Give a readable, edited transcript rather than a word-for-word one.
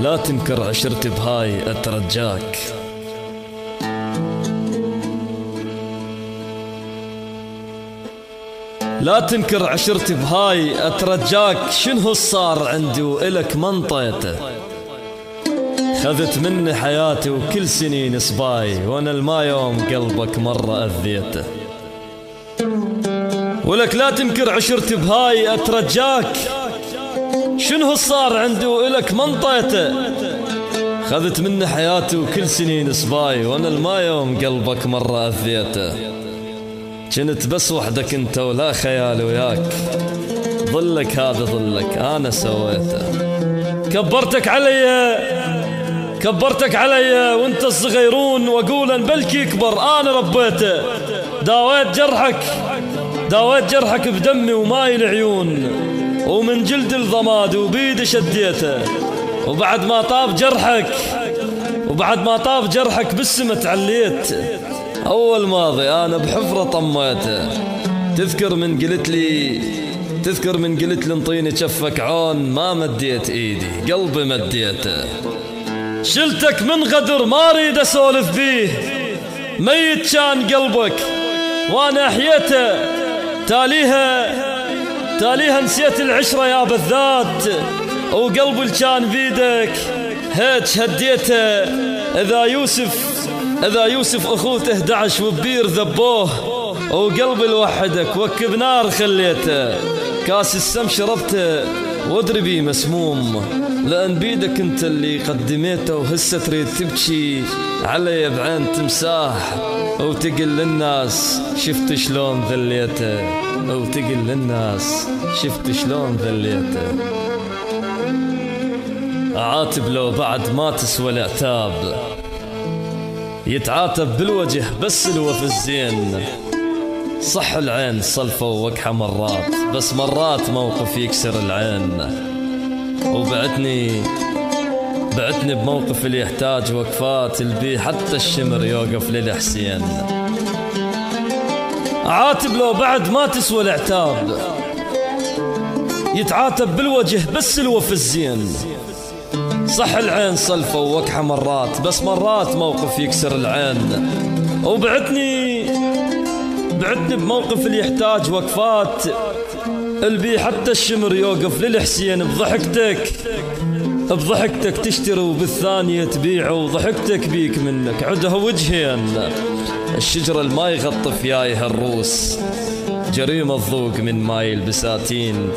لا تنكر عشرتي بهاي أترجاك. لا تنكر عشرتي بهاي أترجاك. شنو صار عندي وإلك ما انطيته؟ خذت مني حياتي وكل سنين صباي، وانا الما يوم قلبك مرة أذيته. ولك لا تنكر عشرتي بهاي أترجاك. شنو صار عندي وإلك ما انطيته؟ خذت مني حياتي وكل سنين صباي، وانا الما يوم قلبك مرة أذيته. كنت بس وحدك انت ولا خيال وياك، ظلك هذا ظلك انا سويته. كبرتك علي وانت الصغيرون، واقول بلكي يكبر انا ربيته. داويت جرحك بدمي وماي العيون، ومن جلد الضماد وبيدي شديته. وبعد ما طاب جرحك بالسما تعليت. أول ماضي أنا بحفرة طميته. تذكر من قلت لي انطيني كفك عون، ما مديت إيدي قلبي مديته. شلتك من غدر ما أريد أسولف بيه، ميت كان قلبك وأنا أحيته. تاليها نسيت العشرة يا بالذات، وقلبي اللي كان بيدك هيك هديته. إذا يوسف أخوته 11 وبير ذبوه، وقلبي لوحدك وكب نار خليته. كاس السم شربته وادري بي مسموم، لأن بيدك انت اللي قدميته. وهسه تريد تبكي علي بعين تمساح، وتقل للناس شفت شلون ذليته. عاتب لو بعد ما تسوى العتاب، يتعاتب بالوجه بس الوف الزين. صح العين صلفة ووكحة مرات، بس مرات موقف يكسر العين. وبعتني بموقف اللي يحتاج وقفات، البي حتى الشمر يوقف للحسين. عاتب لو بعد ما تسوى العتاب، يتعاتب بالوجه بس الوف الزين. صح العين صلفة ووكحة مرات، بس مرات موقف يكسر العين. وبعتني بموقف اللي يحتاج وقفات، البي حتى الشمر يوقف للحسين. بضحكتك تشتري وبالثانية تبيع، وضحكتك بيك منك عدها وجهين. الشجرة الما يغطي فيايها الروس، جريمة الذوق من ماي البساتين.